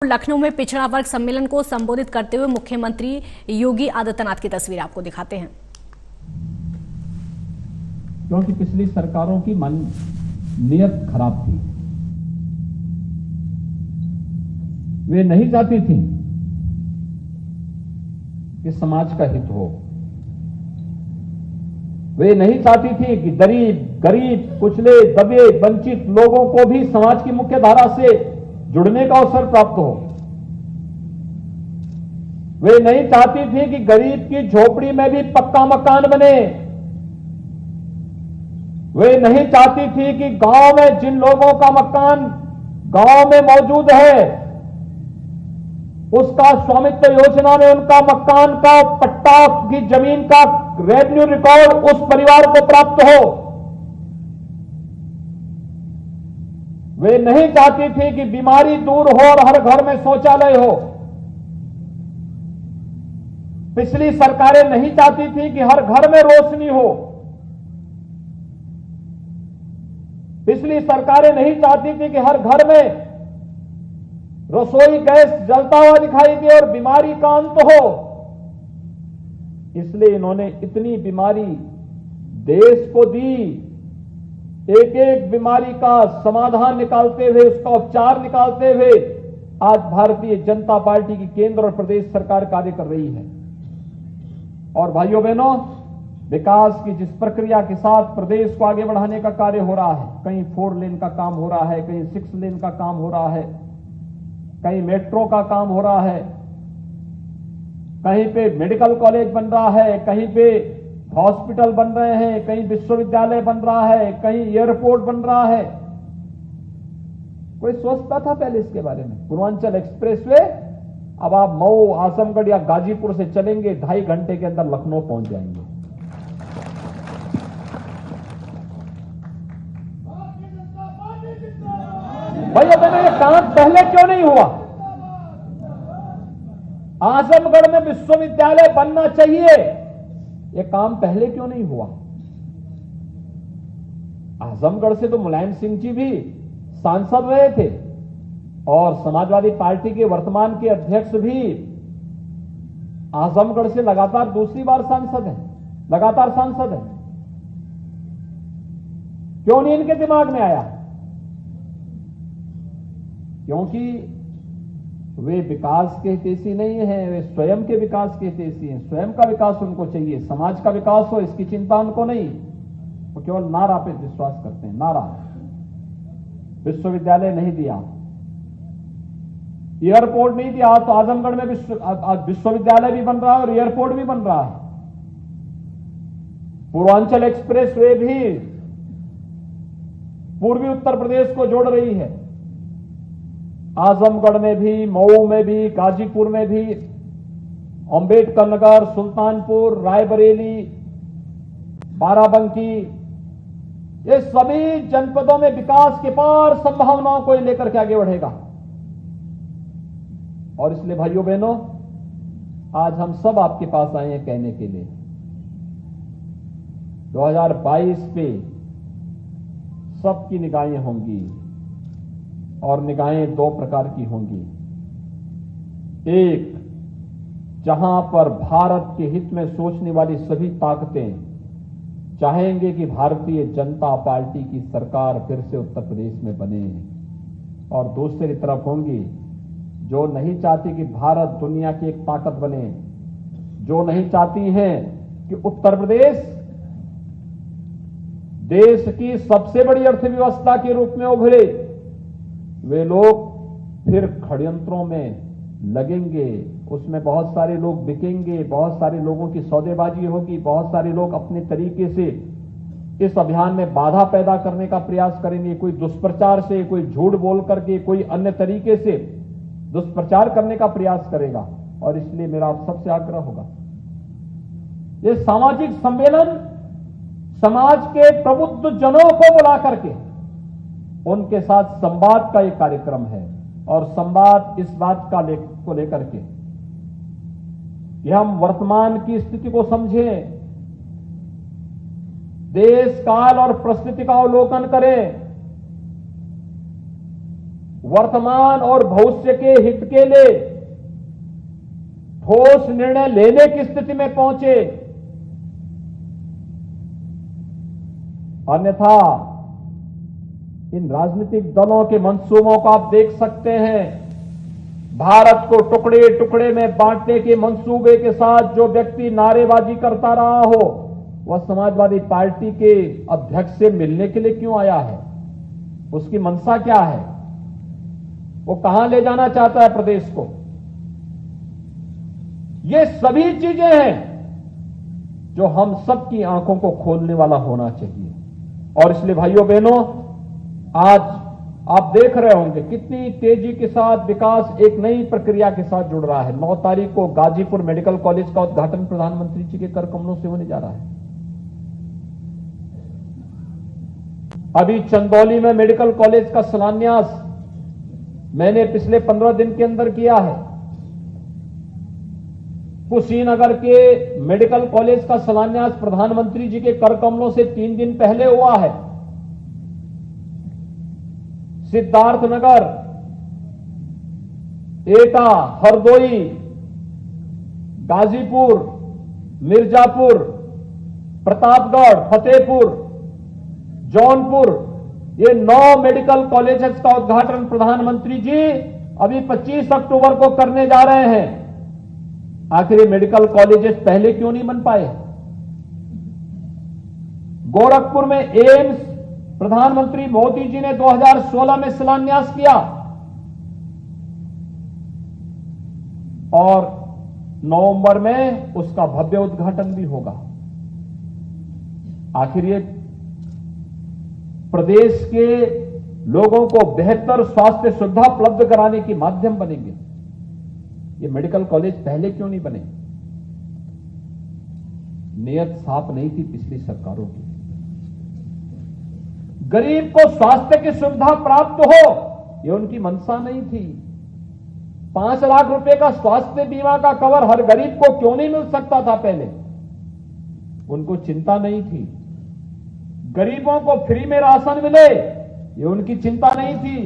लखनऊ में पिछड़ा वर्ग सम्मेलन को संबोधित करते हुए मुख्यमंत्री योगी आदित्यनाथ की तस्वीर आपको दिखाते हैं। क्योंकि पिछली सरकारों की नीयत खराब थी। वे नहीं चाहती थी कि समाज का हित हो। वे नहीं चाहती थी कि गरीब, कुचले, दबे, वंचित लोगों को भी समाज की मुख्य धारा से जुड़ने का अवसर प्राप्त हो। वे नहीं चाहती थी कि गरीब की झोपड़ी में भी पक्का मकान बने। वे नहीं चाहती थी कि गांव में जिन लोगों का मकान गांव में मौजूद है, उसका स्वामित्व योजना में उनका मकान का पट्टा की जमीन का रेवेन्यू रिकॉर्ड उस परिवार को प्राप्त हो। वे नहीं चाहती थी कि बीमारी दूर हो और हर घर में शौचालय हो। पिछली सरकारें नहीं चाहती थी कि हर घर में रोशनी हो। पिछली सरकारें नहीं चाहती थी कि हर घर में रसोई गैस जलता हुआ दिखाई दे और बीमारी का अंत हो। इसलिए इन्होंने इतनी बीमारी देश को दी। एक एक बीमारी का समाधान निकालते हुए, उसका उपचार निकालते हुए आज भारतीय जनता पार्टी की केंद्र और प्रदेश सरकार कार्य कर रही है। और भाइयों बहनों, विकास की जिस प्रक्रिया के साथ प्रदेश को आगे बढ़ाने का कार्य हो रहा है, कहीं 4 लेन का काम हो रहा है, कहीं 6 लेन का काम हो रहा है, कहीं मेट्रो का काम हो रहा है, कहीं पे मेडिकल कॉलेज बन रहा है, कहीं पे हॉस्पिटल बन रहे हैं, कहीं विश्वविद्यालय बन रहा है, कहीं एयरपोर्ट बन रहा है। कोई सोचता था पहले इसके बारे में? पूर्वांचल एक्सप्रेसवे अब आप मऊ, आजमगढ़ या गाजीपुर से चलेंगे, 2.5 घंटे के अंदर लखनऊ पहुंच जाएंगे। भैया बहनों, ये काम पहले क्यों नहीं हुआ? आजमगढ़ में विश्वविद्यालय बनना चाहिए, ये काम पहले क्यों नहीं हुआ? आजमगढ़ से तो मुलायम सिंह जी भी सांसद रहे थे और समाजवादी पार्टी के वर्तमान के अध्यक्ष भी आजमगढ़ से लगातार दूसरी बार सांसद हैं, लगातार सांसद हैं। क्यों नहीं इनके दिमाग में आया? क्योंकि वे विकास के हितैषी नहीं हैं, वे स्वयं के विकास के हितैषी हैं। स्वयं का विकास उनको चाहिए, समाज का विकास हो इसकी चिंता उनको नहीं। वो केवल नारा पे विश्वास करते हैं, नारा। विश्वविद्यालय नहीं दिया, एयरपोर्ट नहीं दिया, तो आजमगढ़ में विश्वविद्यालय भी बन रहा है और एयरपोर्ट भी बन रहा है। पूर्वांचल एक्सप्रेस वे भी पूर्वी उत्तर प्रदेश को जोड़ रही है। आजमगढ़ में भी, मऊ में भी, गाजीपुर में भी, अंबेडकर नगर, सुल्तानपुर, रायबरेली, बाराबंकी, ये सभी जनपदों में विकास के पार संभावनाओं को लेकर के आगे बढ़ेगा। और इसलिए भाइयों बहनों, आज हम सब आपके पास आए हैं कहने के लिए 2022 पे सबकी निगाहें होंगी और निगाहें 2 प्रकार की होंगी। एक, जहां पर भारत के हित में सोचने वाली सभी ताकतें चाहेंगे कि भारतीय जनता पार्टी की सरकार फिर से उत्तर प्रदेश में बने, और दूसरी तरफ होंगी जो नहीं चाहती कि भारत दुनिया की एक ताकत बने, जो नहीं चाहती हैं कि उत्तर प्रदेश देश की सबसे बड़ी अर्थव्यवस्था के रूप में उभरे। वे लोग फिर षड्यंत्रों में लगेंगे, उसमें बहुत सारे लोग बिकेंगे, बहुत सारे लोगों की सौदेबाजी होगी, बहुत सारे लोग अपने तरीके से इस अभियान में बाधा पैदा करने का प्रयास करेंगे। कोई दुष्प्रचार से, कोई झूठ बोल करके, कोई अन्य तरीके से दुष्प्रचार करने का प्रयास करेगा। और इसलिए मेरा आप सबसे आग्रह होगा, ये सामाजिक सम्मेलन समाज के प्रबुद्ध जनों को बुला करके उनके साथ संवाद का एक कार्यक्रम है। और संवाद इस बात का को लेकर के कि हम वर्तमान की स्थिति को समझें, देश काल और परिस्थिति का अवलोकन करें, वर्तमान और भविष्य के हित के लिए ठोस निर्णय लेने की स्थिति में पहुंचे। अन्यथा इन राजनीतिक दलों के मंसूबों को आप देख सकते हैं। भारत को टुकड़े टुकड़े में बांटने के मंसूबे के साथ जो व्यक्ति नारेबाजी करता रहा हो, वह समाजवादी पार्टी के अध्यक्ष से मिलने के लिए क्यों आया है? उसकी मंशा क्या है? वो कहां ले जाना चाहता है प्रदेश को? ये सभी चीजें हैं जो हम सबकी आंखों को खोलने वाला होना चाहिए। और इसलिए भाइयों बहनों, आज आप देख रहे होंगे कितनी तेजी के साथ विकास एक नई प्रक्रिया के साथ जुड़ रहा है। 9 तारीख को गाजीपुर मेडिकल कॉलेज का उद्घाटन प्रधानमंत्री जी के कर कमलों से होने जा रहा है। अभी चंदौली में मेडिकल कॉलेज का शिलान्यास मैंने पिछले 15 दिन के अंदर किया है। कुशीनगर के मेडिकल कॉलेज का शिलान्यास प्रधानमंत्री जी के कर कमलों से 3 दिन पहले हुआ है। सिद्धार्थनगर, एटा, हरदोई, गाजीपुर, मिर्जापुर, प्रतापगढ़, फतेहपुर, जौनपुर, ये 9 मेडिकल कॉलेजेस का उद्घाटन प्रधानमंत्री जी अभी 25 अक्टूबर को करने जा रहे हैं। आखिर ये मेडिकल कॉलेजेस पहले क्यों नहीं बन पाए? गोरखपुर में एम्स प्रधानमंत्री मोदी जी ने 2016 में शिलान्यास किया और नवंबर में उसका भव्य उद्घाटन भी होगा। आखिर ये प्रदेश के लोगों को बेहतर स्वास्थ्य सुविधा उपलब्ध कराने के माध्यम बनेंगे। ये मेडिकल कॉलेज पहले क्यों नहीं बने? नियत साफ नहीं थी पिछली सरकारों की। गरीब को स्वास्थ्य की सुविधा प्राप्त हो, यह उनकी मंशा नहीं थी। 5 लाख रुपए का स्वास्थ्य बीमा का कवर हर गरीब को क्यों नहीं मिल सकता था पहले? उनको चिंता नहीं थी। गरीबों को फ्री में राशन मिले, ये उनकी चिंता नहीं थी।